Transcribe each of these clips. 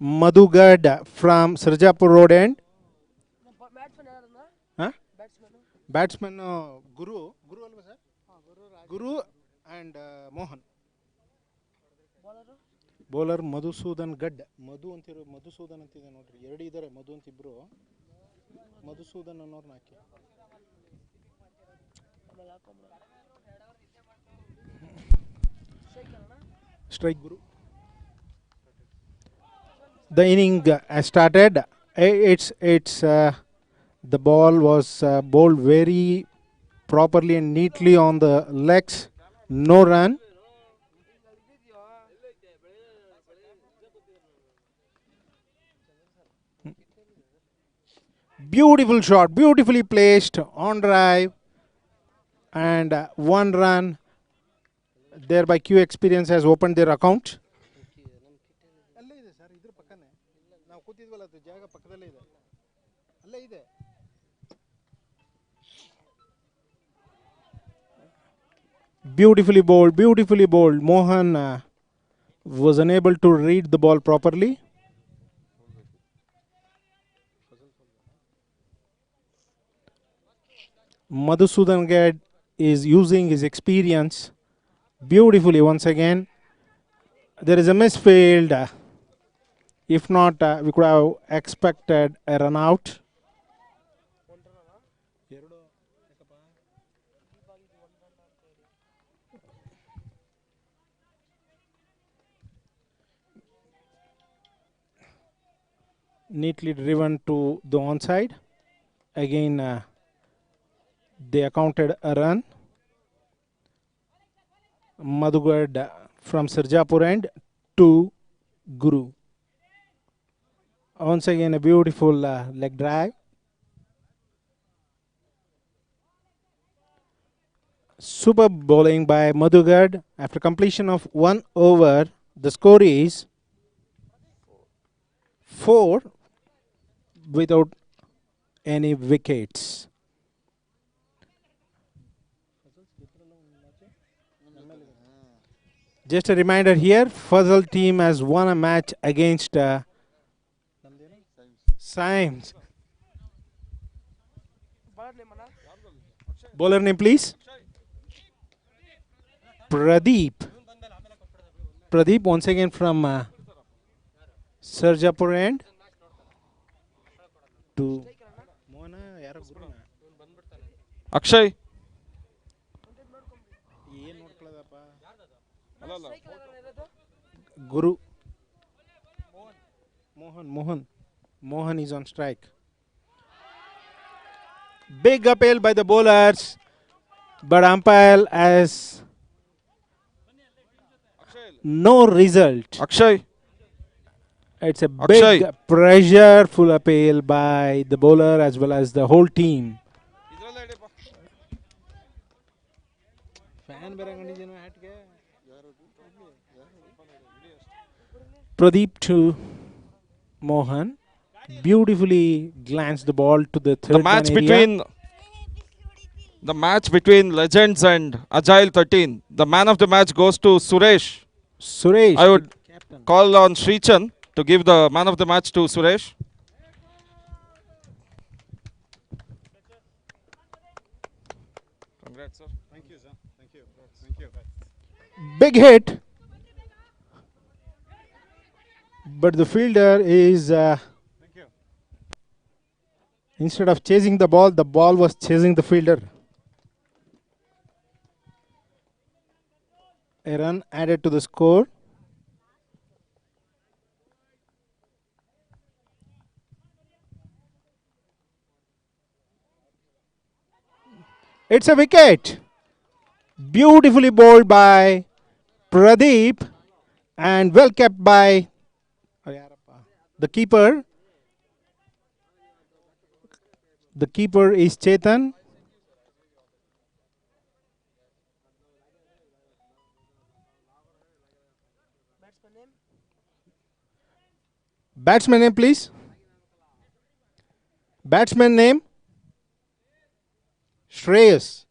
Madhugad from Sarjapur Road End. Huh? Batsman Guru alva sir? Guru and Mohan. Bowler Madhusudan Gadd. Madhusudan ಅಂತಿದೆ ನೋಡ್ರಿ. ಎರಡು ಇದ್ದಾರೆ ಮಧು ಅಂತ ಇಬ್ರು. ಮಧುಸೂದನ್ ಅನ್ನೋರ್ನ ಹಾಕಿ. Strike Guru. The inning has started. It's the ball was bowled very properly and neatly on the legs. No run. Beautiful shot, beautifully placed on drive, and 1 run. Thereby, Q Experience has opened their account. Beautifully bowled, beautifully bowled. Mohan was unable to read the ball properly. Madhusudan Gad is using his experience beautifully once again. There is a misfield. If not, we could have expected a run out. Neatly driven to the onside. Again, they accounted a run. Madhugad from Sarjapur end to Guru. Once again, a beautiful leg drive. Superb bowling by Madhugad. After completion of 1 over, the score is 4 without any wickets. Just a reminder here, Fazal team has won a match against Symes. Bowler name please. Pradeep. Pradeep once again from Sarjapur end to Akshay. Guru. Mohan is on strike. Big appeal by the bowlers, but umpire has no result. Akshay. It's a big pressureful appeal by the bowler as well as the whole team. Pradeep to Mohan. Beautifully glanced the ball to the third The match between Legends and Agile 13. The man of the match goes to Suresh. I would call on Srichan to give the man of the match to Suresh. Congrats, sir. Thank you, sir. Thank you. Thank you. Big hit. But the fielder is, instead of chasing the ball was chasing the fielder. A run added to the score. It's a wicket. Beautifully bowled by Pradeep and well kept by the keeper. The keeper is Chetan. Batsman name, please. Batsman name? Shreyas.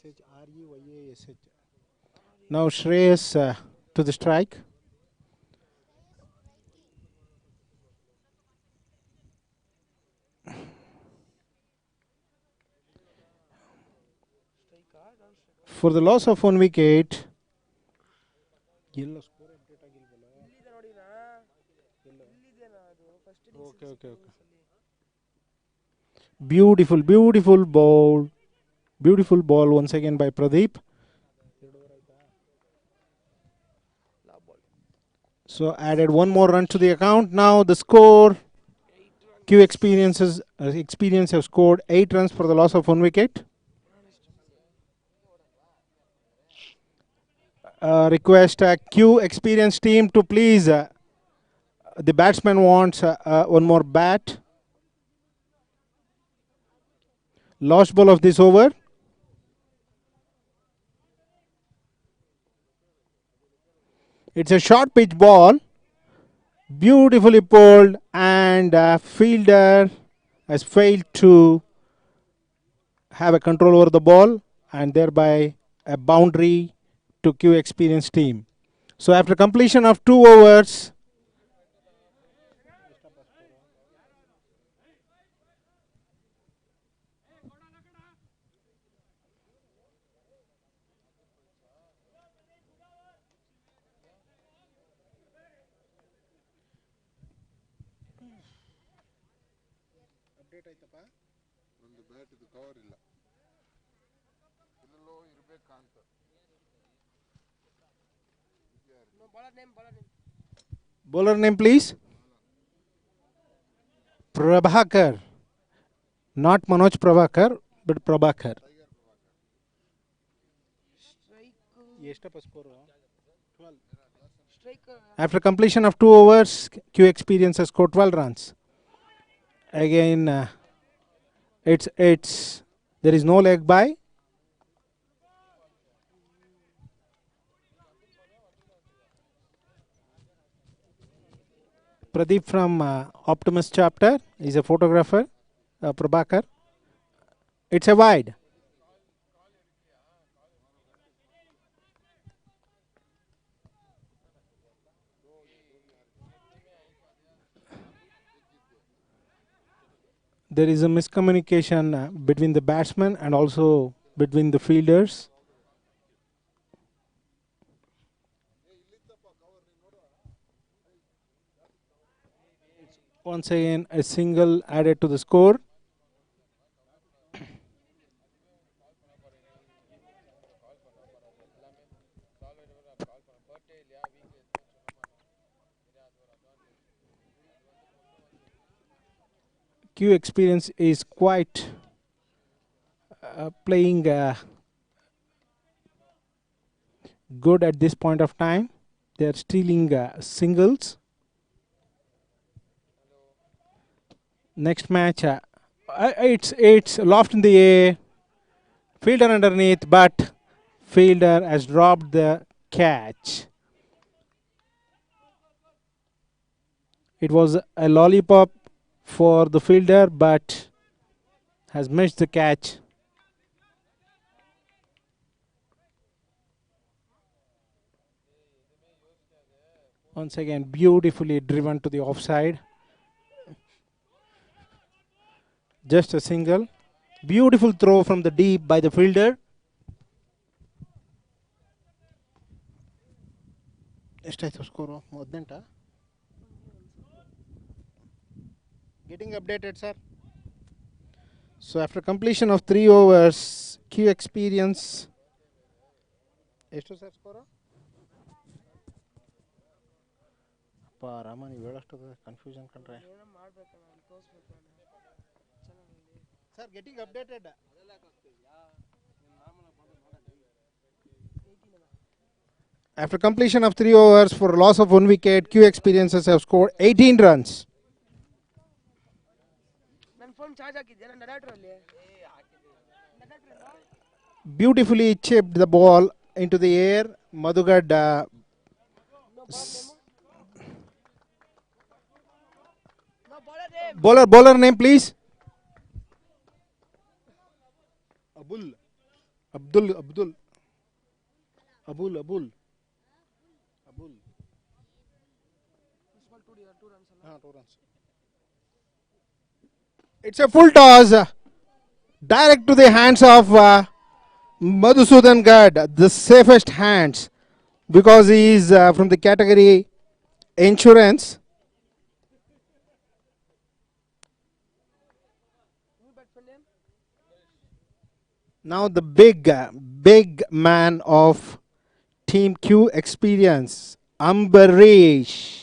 SHREYASH. Now Shreyas to the strike. For the loss of 1 wicket. Okay. Beautiful ball. Beautiful ball once again by Pradeep. So added one more run to the account. Now the score. Experience have scored 8 runs for the loss of 1 wicket. Request Q Experience team to please. The batsman wants one more bat. Last ball of this over. It's a short pitch ball. Beautifully pulled, and fielder has failed to have a control over the ball, and thereby a boundary to Q Experience team. So after completion of 2 overs, ಒಂದು bat ಇದು cover ಇಲ್ಲ ಎಲ್ಲೋ ಇರಬೇಕಂತ bowler name please. Prabhakar. Not Manoj Prabhakar, but Prabhakar. After completion of 2 overs, Q Experience has scored 12 runs. Again, there is no leg by. Pradeep from Optimus chapter is a photographer. Prabhakar. It's a wide. There is a miscommunication between the batsmen and also between the fielders. Once again, a single added to the score. Q Experience is quite playing good at this point of time. They are stealing singles. Next match, it's loft in the air, fielder underneath, but fielder has dropped the catch. It was a lollipop for the fielder, but has missed the catch. Once again, beautifully driven to the offside. Just a single. Beautiful throw from the deep by the fielder. Getting updated, sir. So after completion of 3 overs, Q Experience. Confusion. Sir, getting updated. After completion of 3 overs for loss of 1 wicket, Q Experiences have scored 18 runs. Beautifully chipped the ball into the air. Madhugad Bowler name, please. Abul. Abdul. Abul. Two runs. It's a full toss. Direct to the hands of Madhusudan Gad, the safest hands, because he is from the category insurance. Now the big man of Team Q Experience, Ambarish.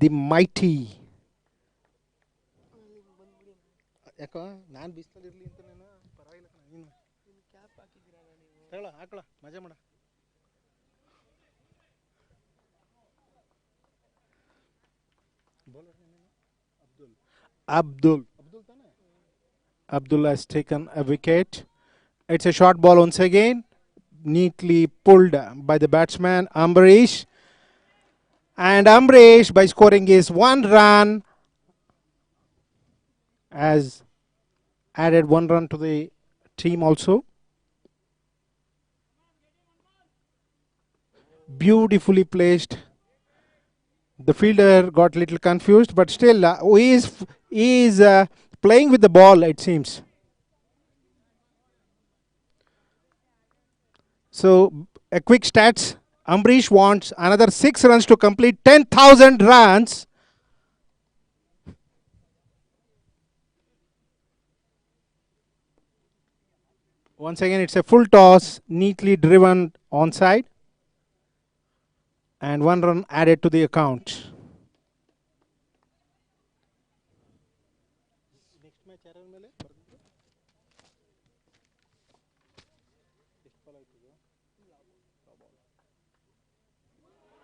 The mighty. ಯಾಕೋ ನಾನು ಬಿಸ್ತಲ್ಲಿ ಇರಲಿ ಅಂತ ನಾನು ಪರವಾಗಿಲ್ಲ ನೀನು ಹಾಕಳ ಮಜಾ ಮಾಡ Abdul has taken a wicket. It's a short ball once again, neatly pulled by the batsman Ambarish. And Ambarish, by scoring his 1 run, has added 1 run to the team also. Beautifully placed. The fielder got a little confused, but still he is playing with the ball, it seems. So a quick stats. Ambarish wants another 6 runs to complete 10,000 runs. Once again, it's a full toss, neatly driven onside, and 1 run added to the account.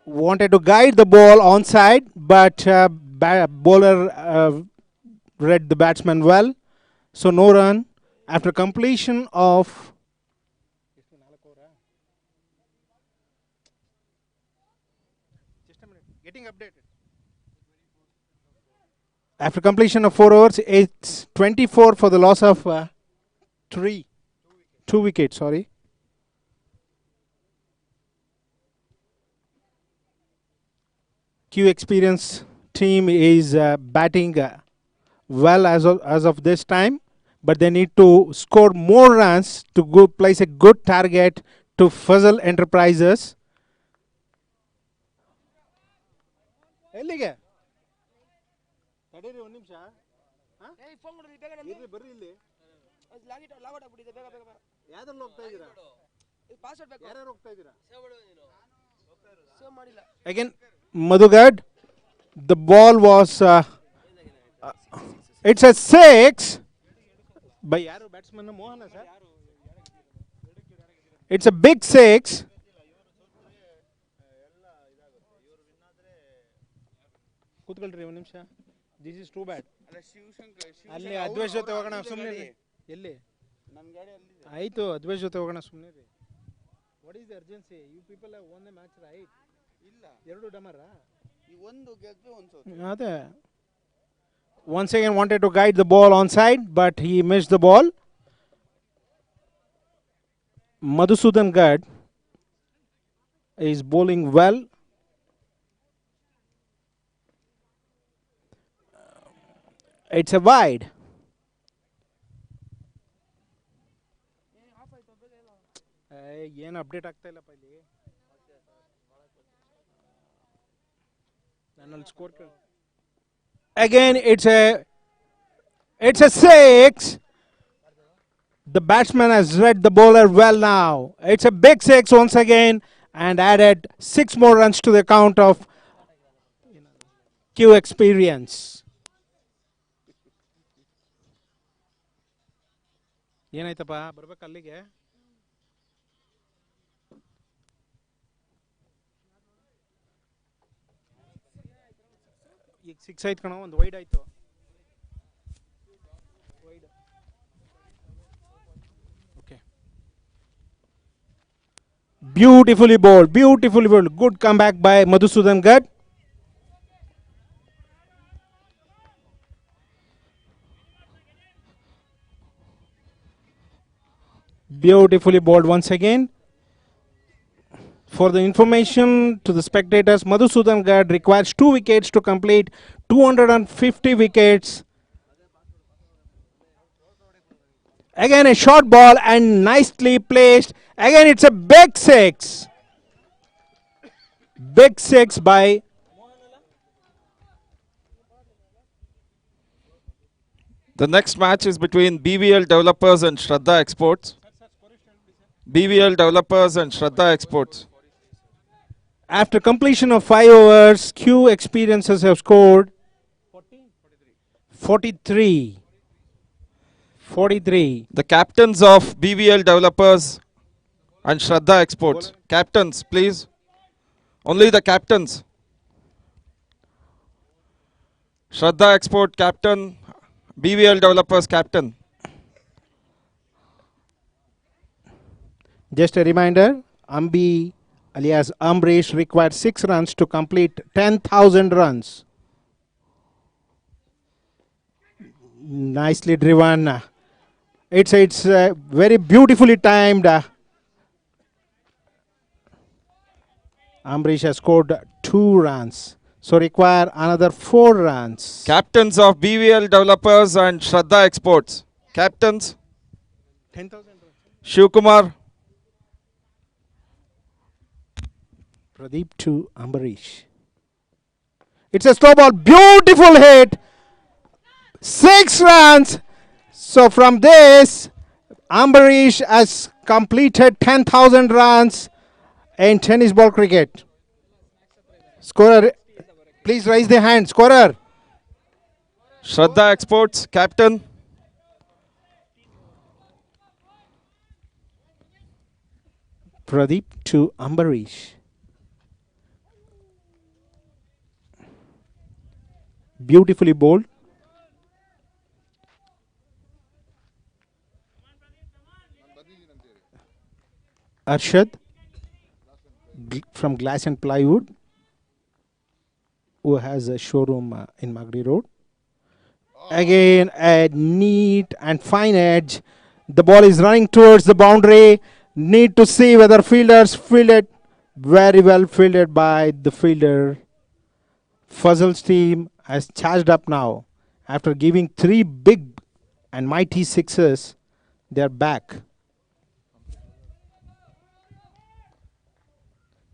Wanted to guide the ball onside, but bowler read the batsman well. So no run after completion of getting updated. After completion of 4 overs, it's 24 for the loss of 2 wickets. Sorry. Q Experience team is batting well as of this time, but they need to score more runs to go place a good target to Fazal Enterprises. Again, Madhugad, the ball was it's a 6 by batsman Mohan sir. It's a big 6. This is too bad. ಅಲ್ಲಿ ಅದ್ವೈಸ್ ಜೊತೆ ಹೋಗೋಣ ಸುಮ್ಮನೆ ಎಲ್ಲಿ ಆಯ್ತು ಅದ್ವೈಸ್ ಜೊತೆ ಹೋಗೋಣ ಸುಮ್ಮನೆ ರೀ. What is the urgency? You people have won the match right. ಇಲ್ಲ ಎರಡು ಡಮರಾ ಈ ಒಂದು ಗೆದ್ದೆ ಒಂದು ಸೋತು ಅದೇ. Once again wanted to guide the ball onside, but he missed the ball. Madhusudan Gad is bowling well. It's a wide. ಏನು update ಆಗ್ತಾ ಇಲ್ಲ ಪೈಲಿ ನನ್ನಲ್ಲಿ score. Again, it's a 6. The batsman has read the bowler well now. It's a big 6 once again and added 6 more runs to the count of Q Experience. ಏನಾಯ್ತಪ್ಪ ಬರ್ಬೇಕು ಅಲ್ಲಿಗೆ. ಈಗ 6 ಆಯ್ತು ಕಣ, ಒಂದು ವೈಡ್ ಆಯ್ತು. Beautifully bowled. Beautifully bowled. Good comeback by Madhusudan Gad. Beautifully bowled once again. For the information to the spectators, Madhusudan Gad requires 2 wickets to complete 250 wickets. Again a short ball and nicely placed. Again it's a big six. Big six by The next match is between BVL Developers and Shraddha Exports. BVL Developers and Shraddha Exports. after completion of 5 overs. QEXPERIENCES have scored 43. 43. The captains of BVL Developers and Shraddha Exports. Captains, please. Only the captains. Shraddha Export captain, BVL Developers captain. Just a reminder, Ambi alias Ambrish required 6 runs to complete 10,000 runs. Nicely driven. It's very beautifully timed. Ambrish has scored 2 runs. So require another 4 runs. Captains of BVL Developers and Shraddha Exports. Captains, 10,000 runs. Shivkumar, Pradeep to Ambrish. It's a slow ball. Beautiful hit. 6 runs. So from this, Ambrish has completed 10,000 runs in tennis ball cricket. Scorer, please raise the hand. Scorer. Shraddha Exports captain. Pradeep to Ambrish. Beautifully bowled. Arshad from Glass and Plywood, who has a showroom in Magri Road. Again, a neat and fine edge. The ball is running towards the boundary. Need to see whether fielders field it. Very well fielded by the fielder. Fuzzle's team has charged up now. After giving 3 big and mighty sixes, they are back.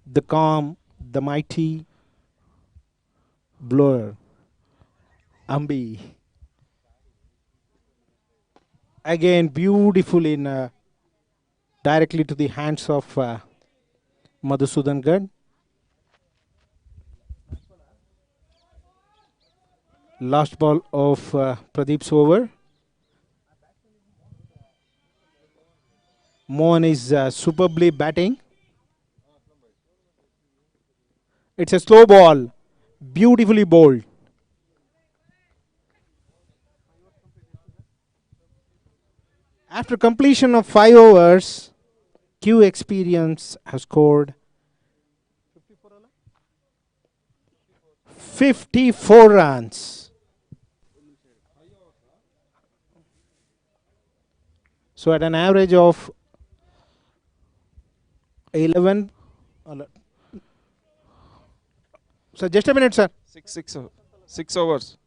The calm, the mighty blower, Ambi. Again, beautiful in directly to the hands of Madhusudan Gad. Last ball of Pradeep's over. Mohan is superbly batting. It's a slow ball, beautifully bowled. After completion of 5 overs, QEXPERIENCE has scored 54 runs. So at an average of 11. So just a minute, sir. 6 overs.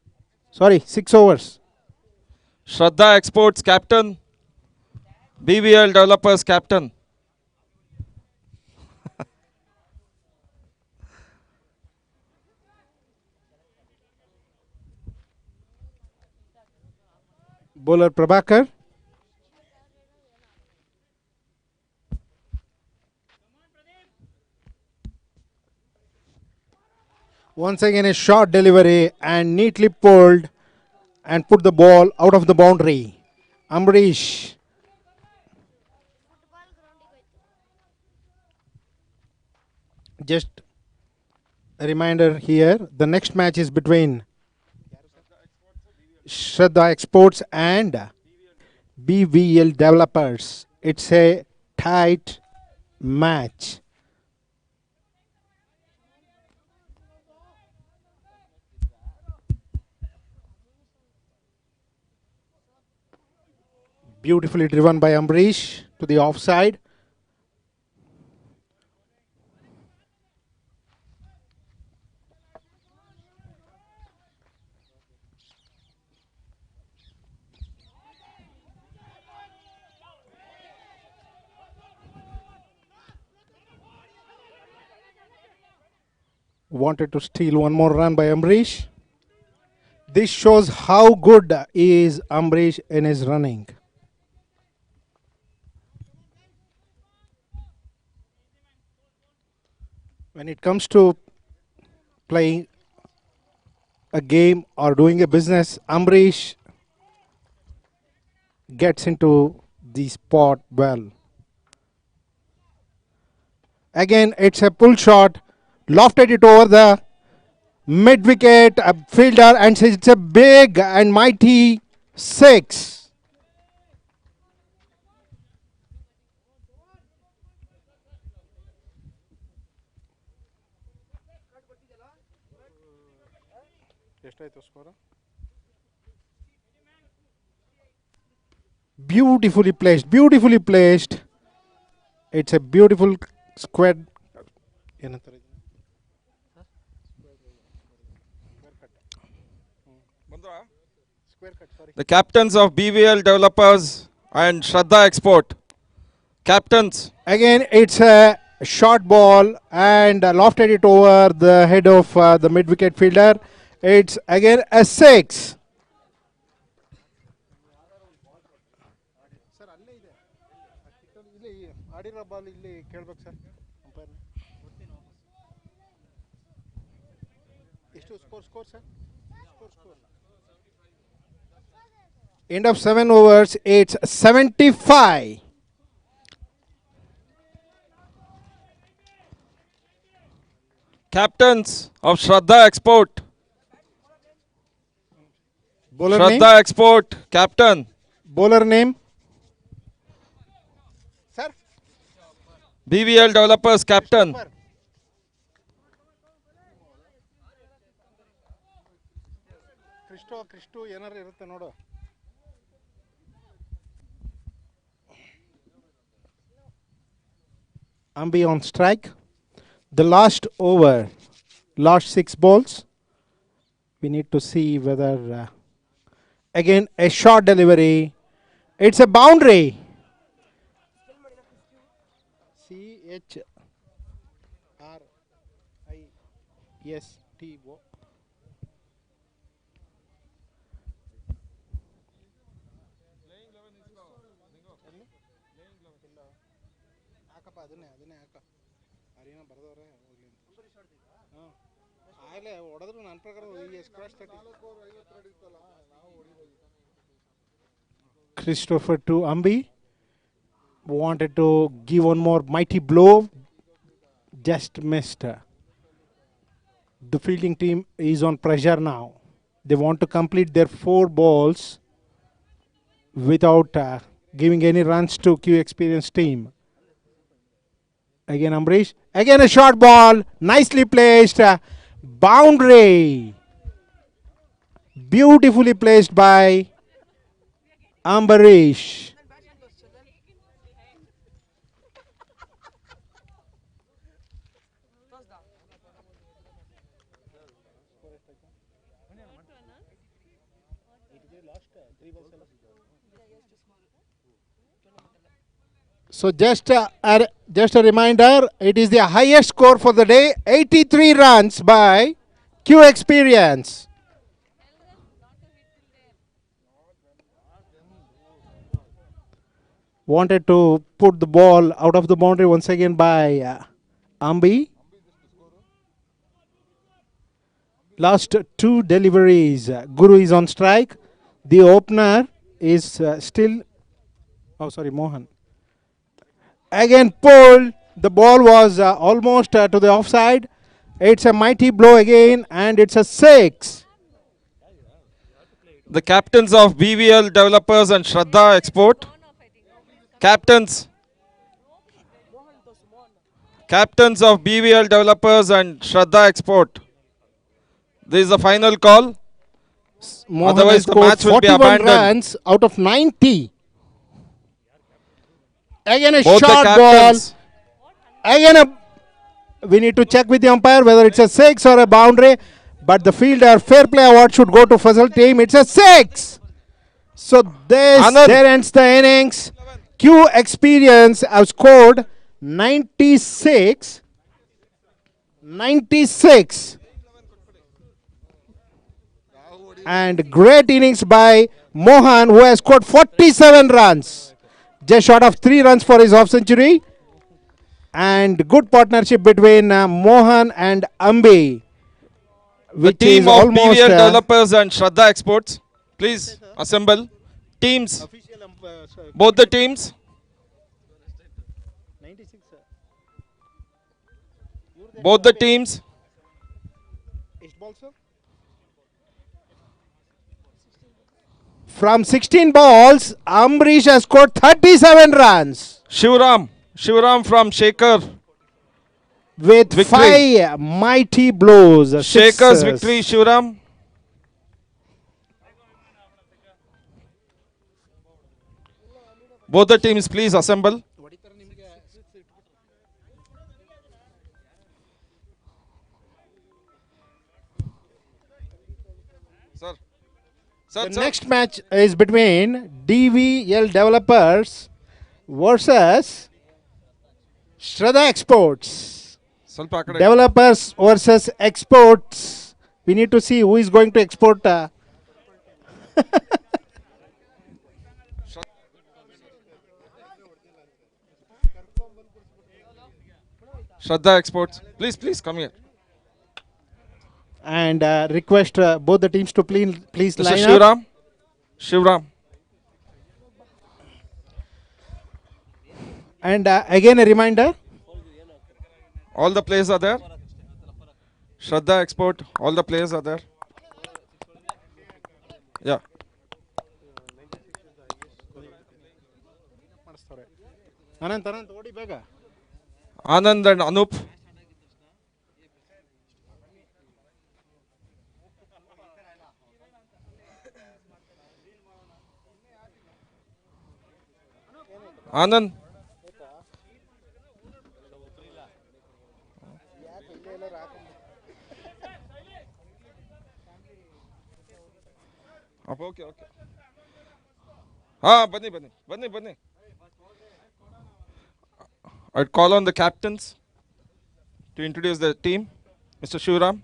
Sorry, 6 overs. Shraddha Exports captain, BVL Developers captain. Bowler Prabhakar. Once again a short delivery and neatly pulled and put the ball out of the boundary. Ambrish. Just a reminder here, the next match is between Shraddha Exports and BVL Developers. It's a tight match. Beautifully driven by Ambrish to the offside. Wanted to steal one more run by Ambrish. This shows how good is Ambrish in his running. When it comes to playing a game or doing a business, Ambrish gets into the spot well. Again, it's a pull shot, lofted it over the mid wicket fielder, and it's a big and mighty 6. Beautifully placed, beautifully placed. It's a beautiful squad. The captains of BVL Developers and Shraddha Export. Captains. Again, it's a short ball and lofted it over the head of the mid wicket fielder. It's again a 6. End of 7 overs, it's 75. Captains of Shraddha Export. Bowler Shraddha name? Export, captain. Bowler name? Sir? BVL Developers, captain. Christo ಏನಾರ ಇರುತ್ತೆ ನೋಡು. Ambi on strike. The last over, last 6 balls. We need to see whether again a short delivery. It's a boundary. CHRISTO. Christopher to Ambi. Wanted to give one more mighty blow. Just missed. The fielding team is on pressure now. They want to complete their 4 balls without giving any runs to QEXPERIENCE team. Again Ambrish. Again a short ball. Nicely placed. Boundary. Beautifully placed by Ambrish. So just a reminder, it is the highest score for the day, 83 runs by QEXPERIENCE. Wanted to put the ball out of the boundary once again by Ambi. Last 2 deliveries, Guru is on strike. The opener is still, Mohan. Again pulled, the ball was almost to the offside. It's a mighty blow again and it's a 6. The captains of BVL Developers and Shraddha Export. Captains of BVL Developers and Shraddha Export. This is the final call. Mohan Otherwise the scored match will be 41 abandoned. runs out of 90. Again a Both the short ball. captains. Again we need to check with the umpire whether it's a 6 or a boundary. But the fielder fair play award should go to Fazal team. It's a 6. So Anand. there ends the innings. Q Experience have scored 96. 96. And great innings by Mohan, who has scored 47 runs. Just short of 3 runs for his half century. And good partnership between Mohan and Ambi. The Which team is of almost BVL Developers and Shraddha Exports. Please assemble. Teams. Both the teams. Both the teams. From 16 balls, Ambrish has scored 37 runs Shivram from Shaker. with Victory. 5 mighty blows. Shaker's sixes. victory, Shivram. Both the teams, please assemble. Sir. The next match is between DVL Developers versus Shraddha Exports. Developers versus Exports. We need to see who is going to export. Shraddha Exports. Please come here. And request both the teams to please Mr. line up. Shivram. And again a reminder. All the players are there. Shraddha Export. All the players are there. Yeah. Anand, odi bega. Anand and Anup. Anand. Okay. Bunny. I'd call on the captains to introduce the team. Mr. Shivram.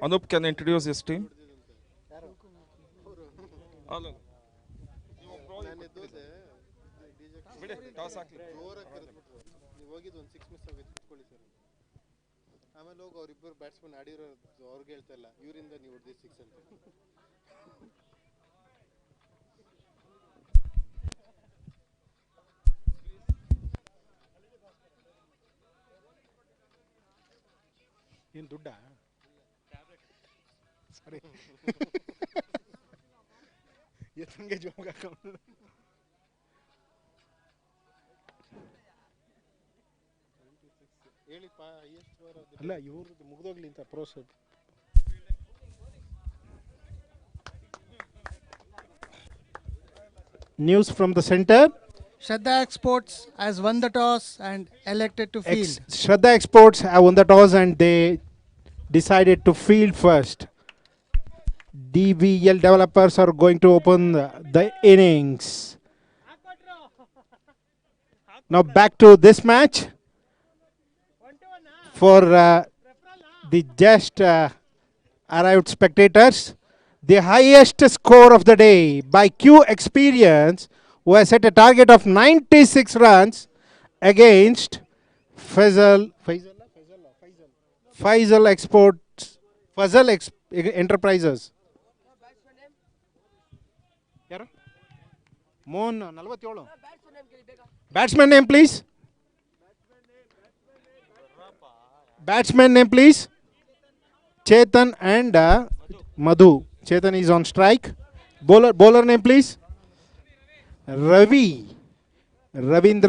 Anup can introduce his team. ಆಮೇಲೆ ಹೋಗಿ ಅವರಿಬ್ಬರು batsman ಆಡಿರೋ ಅವ್ರಿಗೆ ಹೇಳ್ತಾ ಇಲ್ಲ ಇವರಿಂದ ನೀವು ಹೊಡೆದಿ 6 ಅಂತ ಏನು ದುಡ್ಡ ಸರಿ ಎತ್ತಂಗೆ ಜೋಗ ಹೇಳಿಪ್ಪ ಎಷ್ಟು ಅಲ್ಲ ಇವ್ರದ್ದು ಮುಗ್ದೋಗ್ಲಿ ಅಂತ process. News from the center. Shraddha Exports has won the toss and elected to field. Shraddha Exports have won the toss and they decided to field first. DVL Developers are going to open the innings. Now back to this match. For the just arrived spectators, the highest score of the day by QEXPERIEBCES, who has set a target of 96 runs against Fazal Exports, Fuzzle Enterprises. Mohan 47. Batsman name please. Batsman name please. Chetan and Madhu. Chetan is on strike. Bowler name, please. Ravindra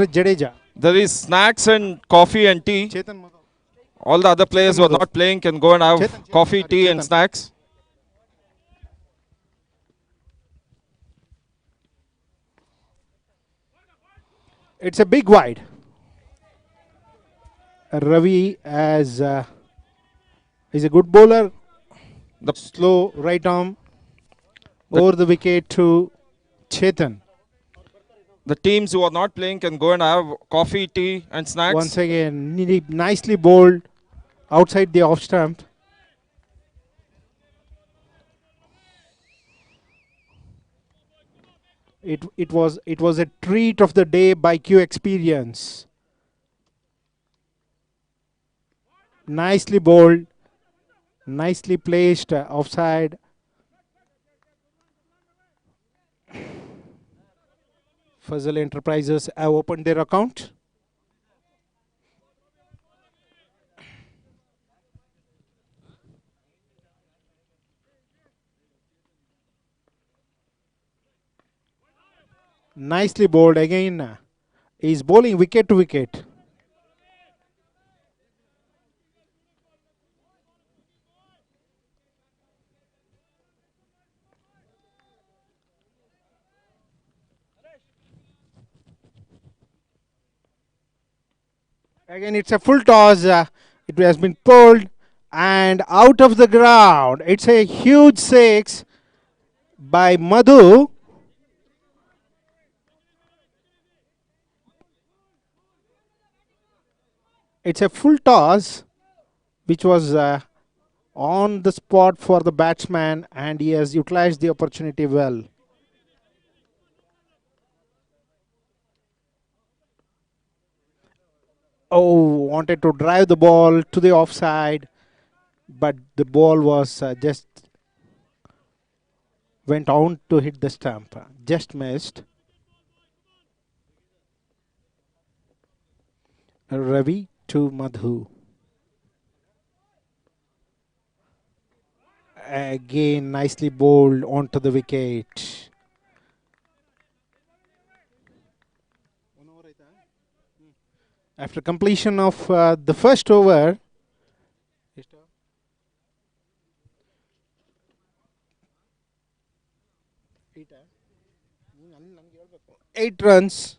Jadeja. There is snacks and coffee and tea. Chetan Madhav. All the other players who are not playing can go and have coffee, tea, and snacks. It's a big wide. Ravi is a good bowler. The slow right arm over the wicket to Chetan. The teams who are not playing can go and have coffee, tea, and snacks. Once again, nicely bowled outside the off stump. It was a treat of the day by Q Experience. Nicely bowled, nicely placed offside. Fazal Enterprises have opened their account. Nicely bowled again. He's bowling wicket to wicket. Again, it's a full toss. It has been pulled and out of the ground. It's a huge six by Madhu. It's a full toss which was on the spot for the batsman, and he has utilized the opportunity well. Oh, wanted to drive the ball to the offside, but the ball was just went on to hit the stump. Just missed. Ravi to Madhu. Again, nicely bowled onto the wicket. After completion of the first over, 8 runs.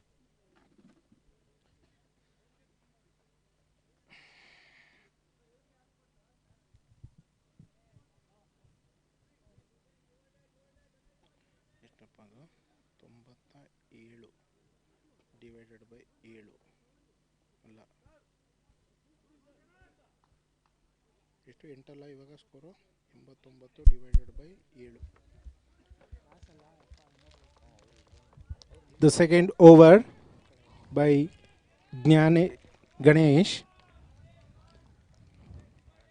Divided by 7 ಅಲ್ಲ ಎಷ್ಟು 8 ಅಲ್ಲ ಇವಾಗ score 89 divided by 7. The second over by Ganesh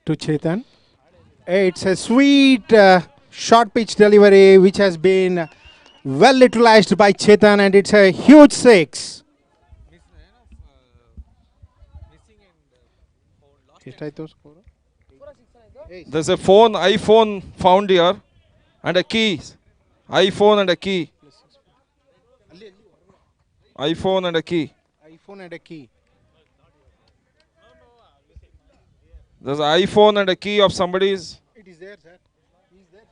to Chetan. It's a sweet short pitch delivery which has been well utilized by Chetan, and it's a huge six. There's a iPhone found here, and a key. iPhone and a key. iPhone and a key. iPhone and a key. There's an iPhone and a key of somebody's. It is there, sir. He is there.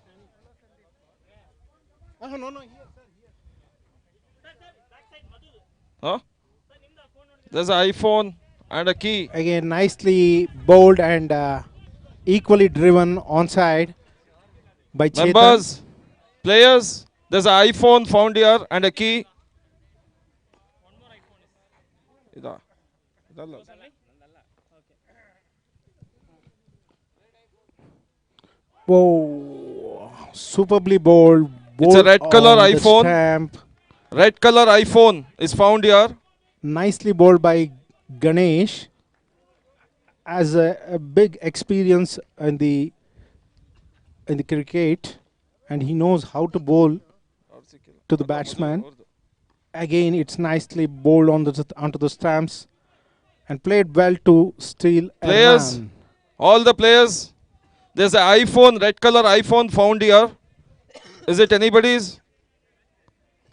No, here, sir. Huh? There's an iPhone and a key. Again, nicely bowled and equally driven onside by Chetan. Members, players, there's an iPhone found here and a key. Whoa, superbly bowled. It's a red color iPhone. Stamp. Red color iPhone is found here. Nicely bowled by Ganesh. Has a big experience in the cricket, and he knows how to bowl to the batsman. Again, it's nicely bowled onto the stumps and played well to steal Players, a run. all the players, there's an iPhone, red color iPhone found here. Is it anybody's?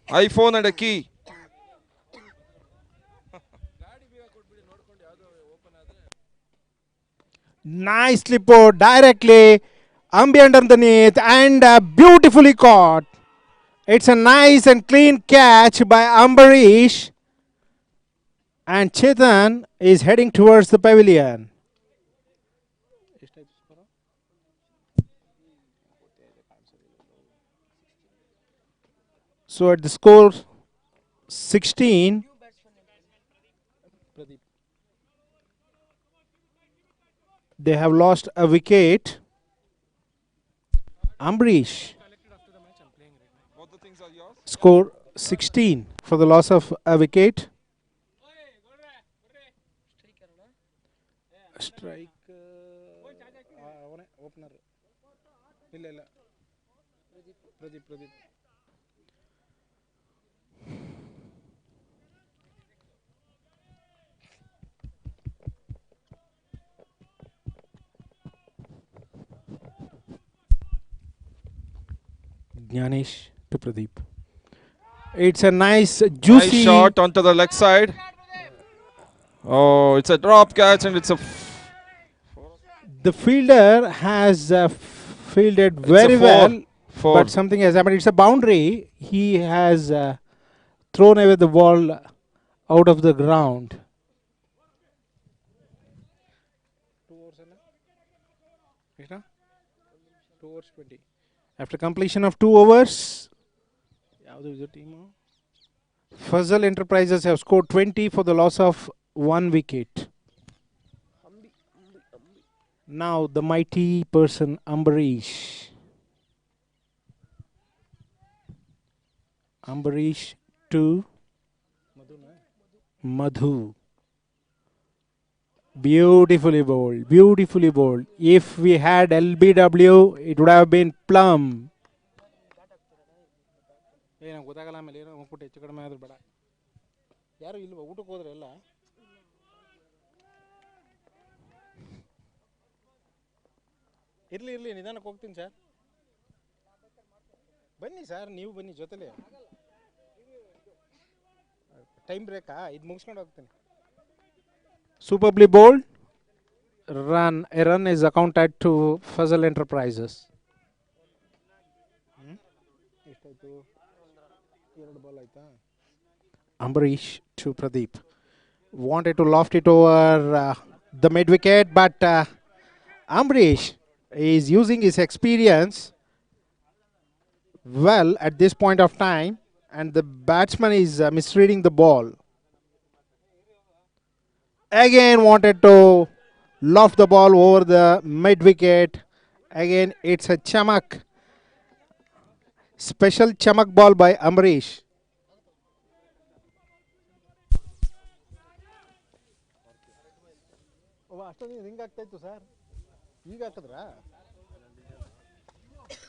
iPhone and a key. Nicely put, directly, ambient underneath, and beautifully caught. It's a nice and clean catch by Ambarish. And Chetan is heading towards the pavilion. So at the score 16, they have lost a wicket. Ambarish. Both the things are yours? Score 16 for the loss of a wicket. Strike. Opener. Pradeep. Jnanish to Pradeep. It's a nice, juicy Nice shot onto the leg side. Oh, it's a drop catch and it's a. The fielder has fielded It's very a four. well, Four. but something has happened. It's a boundary. He has thrown away the ball out of the ground. 2 overs 20. After completion of 2 overs, Fuzzle Enterprises have scored 20 for the loss of 1 wicket. Now the mighty person Ambarish. Ambarish to Madhu. Beautifully bowled, beautifully bowled. If we had LBW, it would have been plum. ಇರಲಿ ನಿಧಾನಕ್ಕೆ ಹೋಗ್ತೀನಿ sir. ಬನ್ನಿ sir, ನೀವು ಬನ್ನಿ ಜೊತೆಲೆ. Time ಬ್ರೇಕಾ? ಇದು ಮುಗಿಸ್ಕೊಂಡು ಹೋಗ್ತೀನಿ. Superbly bowled. A run is accounted to Fazal Enterprises. Ambarish to Pradeep. Wanted to loft it over the mid wicket, but Ambarish is using his experience well at this point of time, and the batsman is misreading the ball. Again wanted to loft the ball over the mid wicket. Again it's a chamak. Special chamak ball by Ambarish.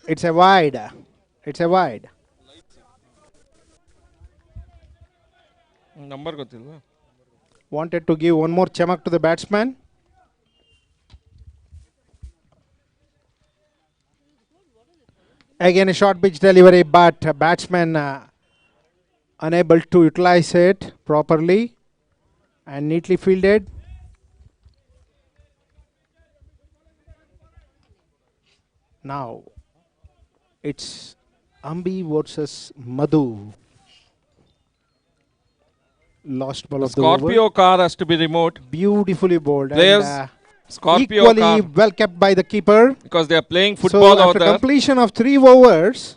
It's a wide. It's a wide. Number ಗೊತ್ತಿಲ್ವಾ? Wanted to give one more chamak to the batsman. Again a short pitch delivery, but batsman unable to utilize it properly and neatly fielded. Now it's Ambi versus Madhu. Lost ball of the over. Scorpio car has to be removed. Beautifully bowled. Players, And, Scorpio equally car, well kept by the keeper. because they are playing football So out after there. completion of 3 overs,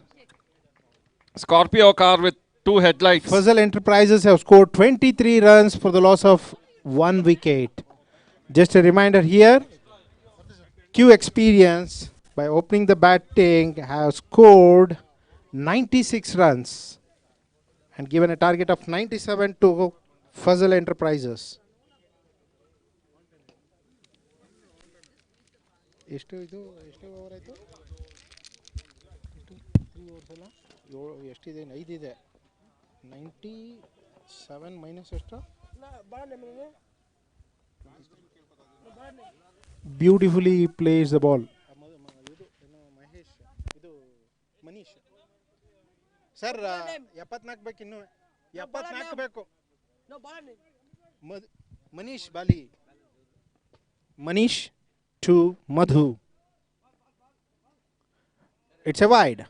Scorpio car with 2 headlights. Fazal Enterprises have scored 23 runs for the loss of 1 wicket. Just a reminder here, QEXPERIEBCES by opening the batting have scored 96 runs and given a target of 97 to Fazal Enterprises. ಎಷ್ಟು over ಆಯಿತು? 3 overs ಅಲ್ಲ, ಎಷ್ಟಿದೆ? 5 ಇದೆ. 97 minus ಎಷ್ಟು? Beautifully plays the ball. Mahesh, ಇದು Manish sir 74 ಬೇಕು ಇನ್ನು 74 ಬೇಕು ಮನೀಶ್ ಬಾಲಿ Manish to Madhu it's a wide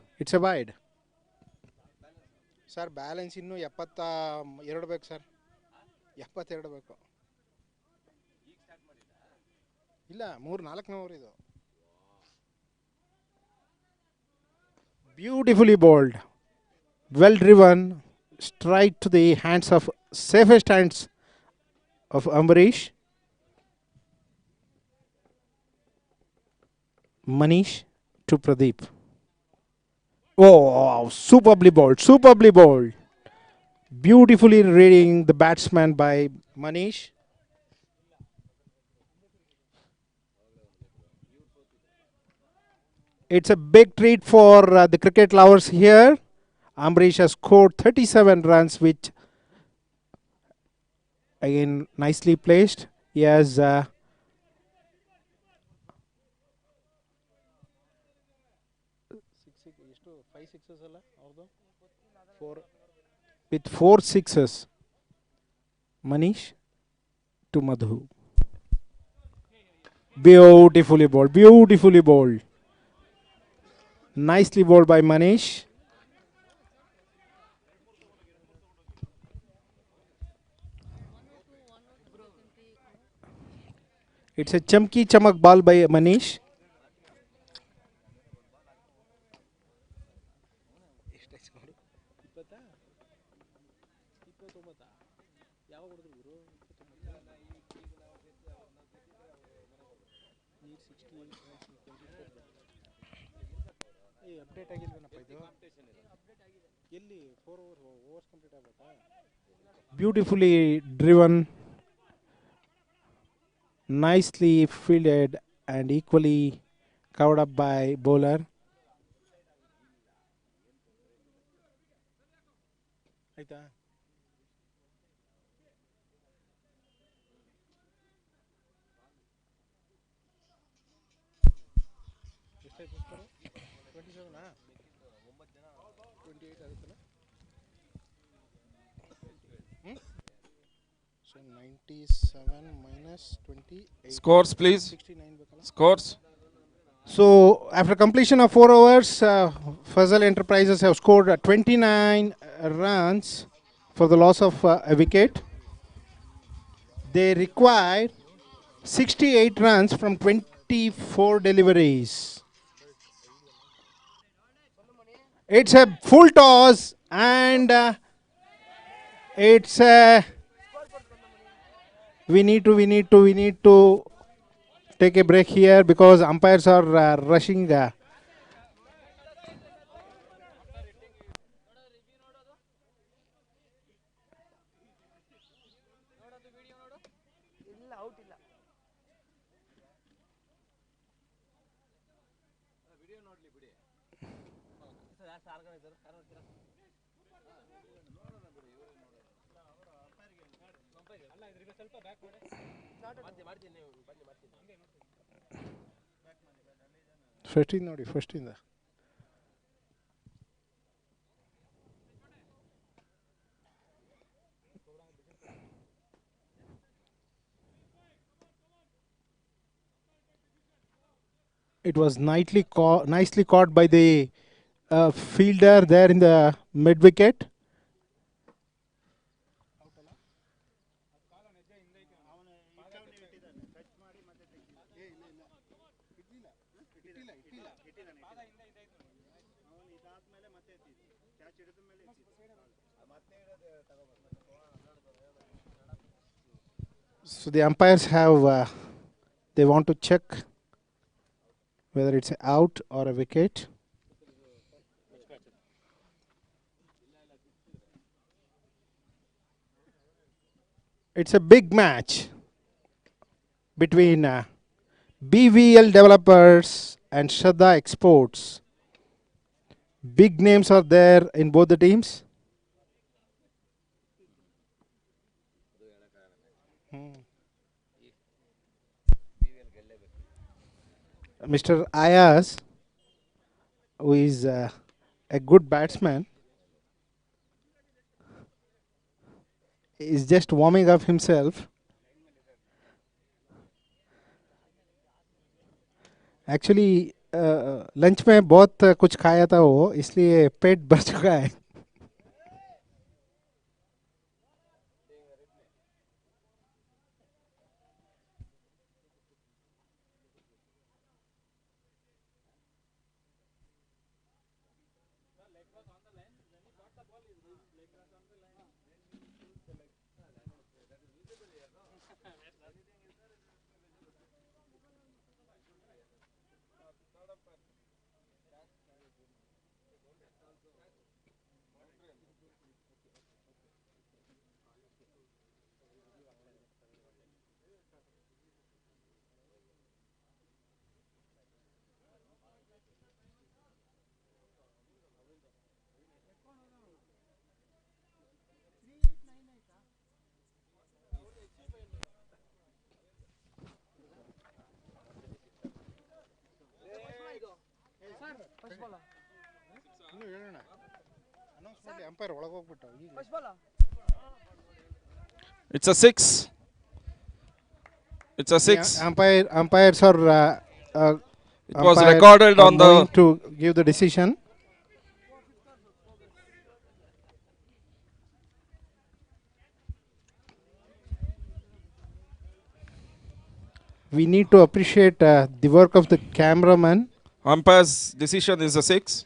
sir balance ಇನ್ನು 72 ಬೇಕು ಸರ್ 72 ಬೇಕು ಇಲ್ಲ 3-4 ಓವರ್ ಇದು beautifully bowled well driven straight to the hands of safest hands of Ambarish. Manish to Pradeep. Oh, superbly bowled. Beautifully reading the batsman by Manish. It's a big treat for the cricket lovers here. Ambarish has scored 37 runs, which again nicely placed. He has with 4 sixes. Manish to Madhu. Beautifully bowled. Nicely bowled by Manish. It's a chumky chamak ball by Manish. Beautifully driven, nicely fielded and equally covered up by bowler. So 97 minus 28. Scores, please. 69 Scores. So after completion of 4 overs, Fazal Enterprises have scored 29 runs for the loss of a wicket. They require 68 runs from 24 deliveries. It's a full toss and it's we need to take a break here because umpires are rushing. First in the it was nicely caught by the fielder there in the mid wicket. So the umpires have they want to check whether it's out or a wicket. It's a big match between BVL Developers and Shraddha Exports. Big names are there in both the teams. Mr. Ayaz, who is a good batsman, is just warming up himself. Actually lunch में बहुत कुछ खाया था वो, इसलिए पेट भर चुका है. It's a 6. It's a 6. Umpires are It was umpire recorded are on going the. to give the decision. We need to appreciate the work of the cameraman. Umpire's decision is a 6.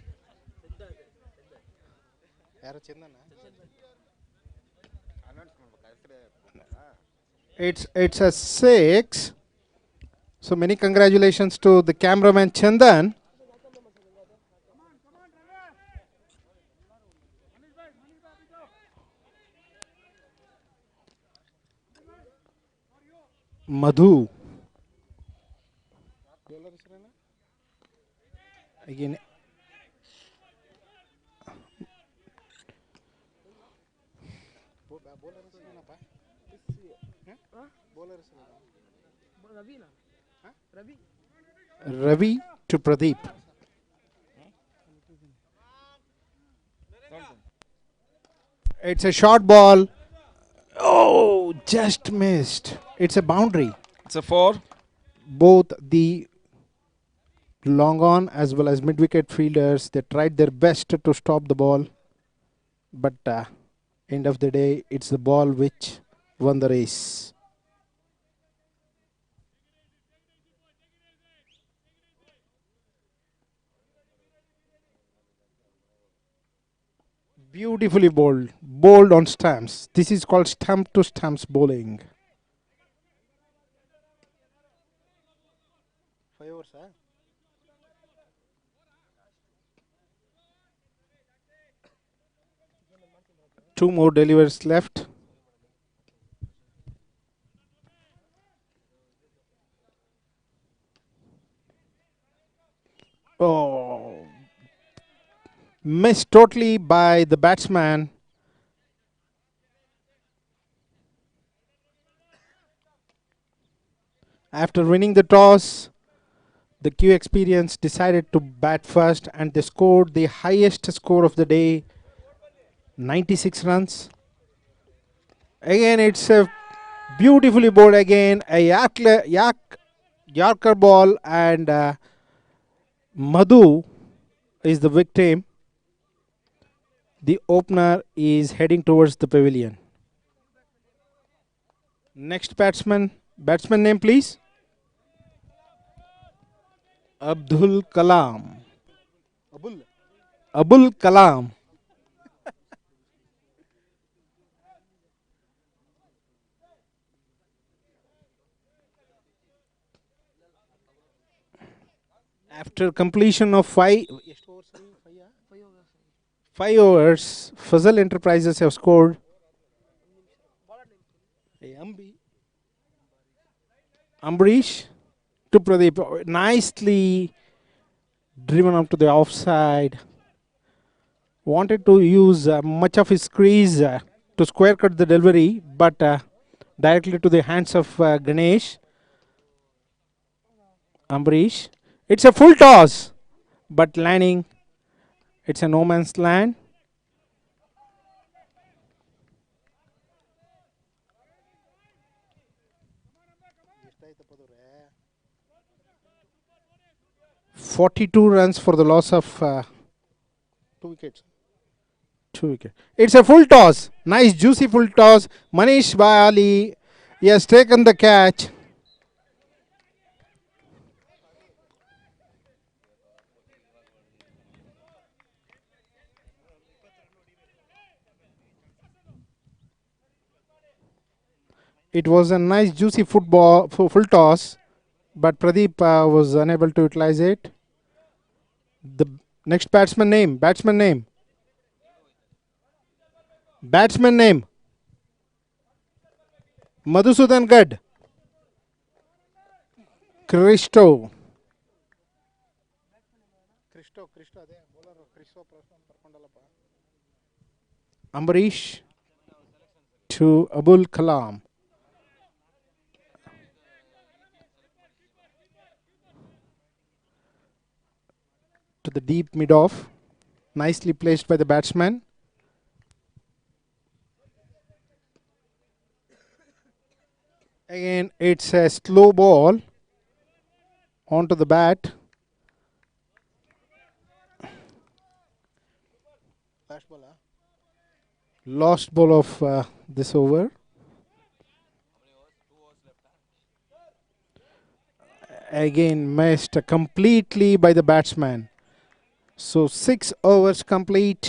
It's a 6. So many congratulations to the cameraman Chandan. Madhu. Again. Ravi to Pradeep. It's a short ball. Oh, just missed. It's a boundary. It's a 4. Both the long on as well as mid wicket fielders, they tried their best to stop the ball, but end of the day it's the ball which won the race. Beautifully bowled on stumps. This is called stump to stumps bowling. 5 overs, huh? Two more deliveries left. Oh, missed totally by the batsman. After winning the toss, the QEXPERIENCE decided to bat first and they scored the highest score of the day, 96 runs. Again, it's a beautifully bowled again, a Yorker ball, and Madhu is the victim. The opener is heading towards the pavilion. Next batsman name please. Abdul Kalam. Abul Kalam. After completion of 5 overs, Fazal Enterprises have scored Ambrish to Pradeep. Nicely driven up to the offside. Wanted to use much of his crease to square cut the delivery, but directly to the hands of Ganesh. Ambrish. It's a full toss, but landing. It's a no man's land. ಎಷ್ಟಾಯ್ತಪ್ಪ ದೂರೇ 42 runs for the loss of 2 wickets. 2 wickets. It's a full toss. Nice juicy full toss. Manish Bali, he has taken the catch. It was a nice juicy football full toss, but Pradeep was unable to utilize it. The next batsman name. Madhusudan Gad. Cristo. ಅದೇ bowler ಕ್ರಿಸ್ಟೋ ಕರ್ಕೊಂಡಲ್ಲಪ್ಪ. Ambarish to Abul Kalam. To the deep mid-off. Nicely placed by the batsman. Again, it's a slow ball onto the bat. Last ball of this over. Again missed completely by the batsman. So 6 overs complete.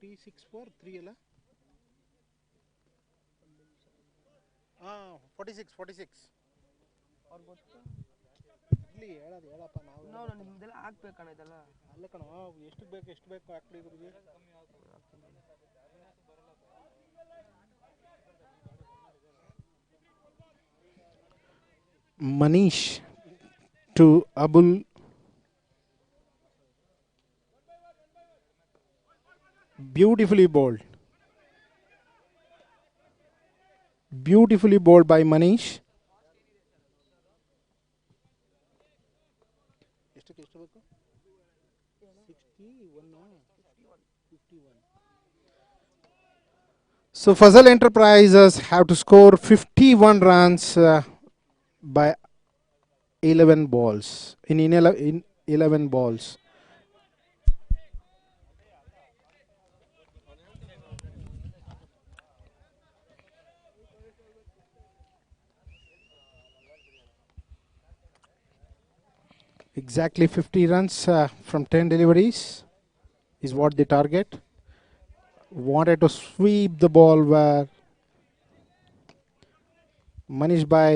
46 for 3 ಅಲ್ಲ 46 ಇಲ್ಲಿ ಹೇಳಪ್ಪ ನಾವು ನಿಮ್ದೆಲ್ಲ ಹಾಕ್ಬೇಕಣ್ಣ ಇದೆಲ್ಲ ಅಲ್ಲ ಕಣ ಎಷ್ಟು ಬೇಕು ಹಾಕ್ಬಿಡಿ ಗುರುಜಿ. Manish to Abul. Beautifully bowled. Beautifully bowled by Manish. ಎಷ್ಟು ಬೇಕು 51. So Fazal Enterprises have to score 51 runs by 11 balls. In 11 balls. Exactly 50 runs from 10 deliveries is what they target. Wanted to sweep the ball where Manish Bhai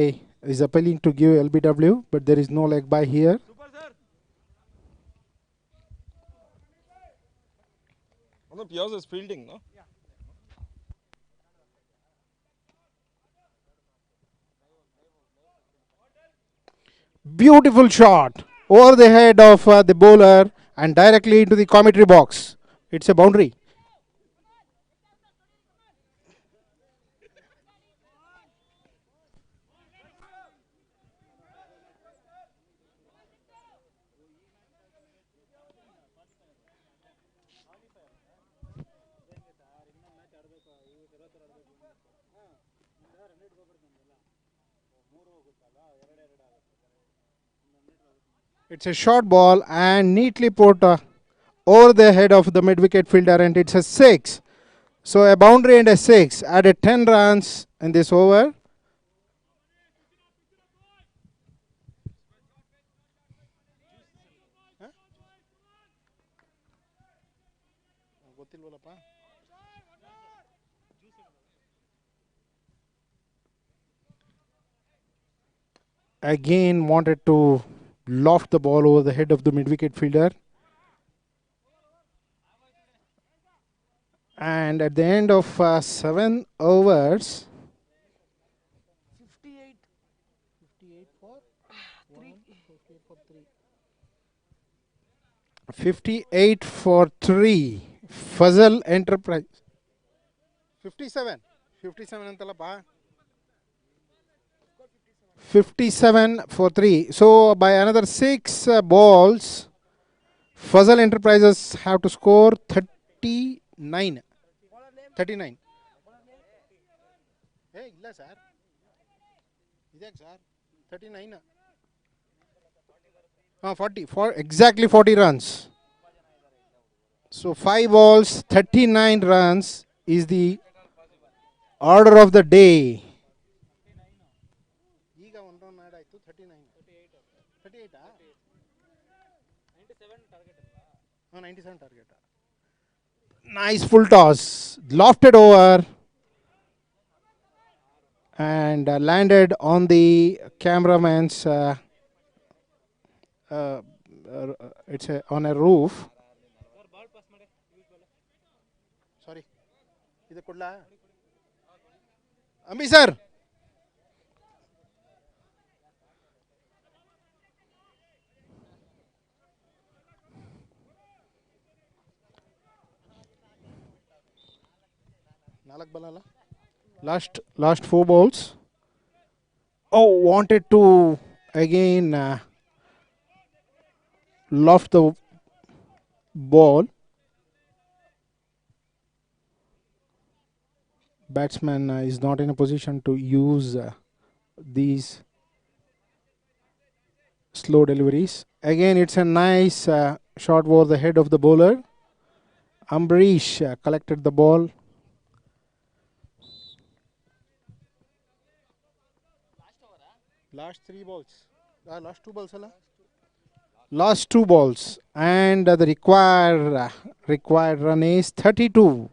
is appealing to give LBW, but there is no leg by here. Yours is fielding, no? Beautiful shot over the head of the bowler and directly into the commentary box. It's a boundary. It's a short ball and neatly put over the head of the mid-wicket fielder, and it's a 6. So a boundary and a 6 added 10 runs in this over. ಗೊತ್ತಿಲ್ವಲ್ಲಪ್ಪ. Again wanted to loft the ball over the head of the mid-wicket fielder. And at the end of 7 overs, 58 for 3. 58 for 3. Fazal Enterprise. 57 ಅಂತಲ್ಲಪ್ಪ. 57 for 3. So by another 6 balls, Fazal Enterprises have to score 39. ಇಲ್ಲ sir, ಇದ್ಯಾಕೆ sir 39 exactly 40 runs. So 5 balls, 39 runs is the order of the day. ಈಗ 1 run add ಆಯ್ತು, 39 38 97 target. Nice full toss, lofted over and landed on the cameraman's on a roof. Sorry, ಇದು ಕೊಡ್ಲಾ Ambi sir? ನಾಲ್ಕು ball ಅಲ್ಲ, last 4 balls. Oh, wanted to again loft the ball. Batsman is not in a position to use these slow deliveries. Again, it's a nice shot over the head of the bowler. Ambrish collected the ball. Last 3 balls. Last 2 balls, alla? Last 2 balls. And the required run is 32.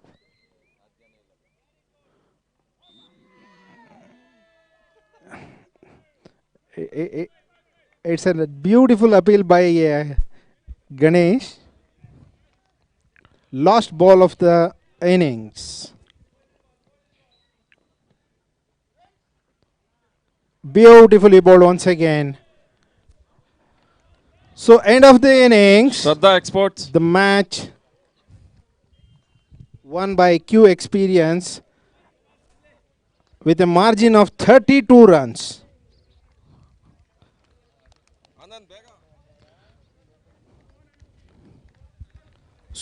It's a beautiful appeal by Ganesh. Last ball of the innings. Beautifully bowled once again. So end of the innings. Shraddha Exports. The match won by QEXPERIENCE with a margin of 32 runs.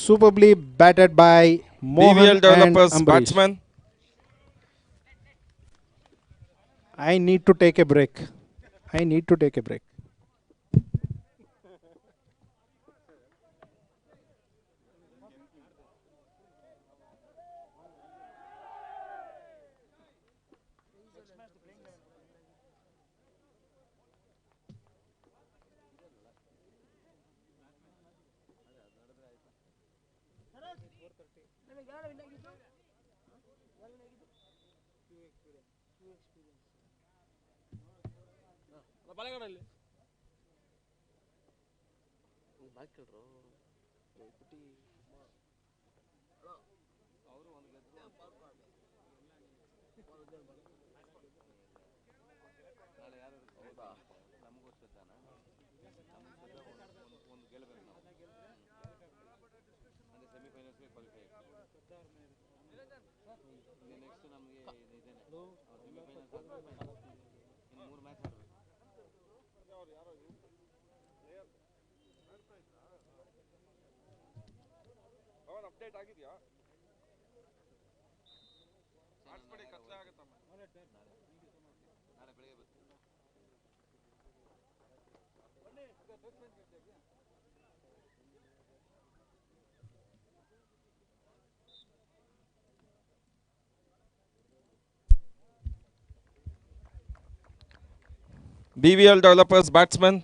Superbly batted by Mohan BVL and Developers Ambrish. batsman. I need to take a break. BVL Developers batsman.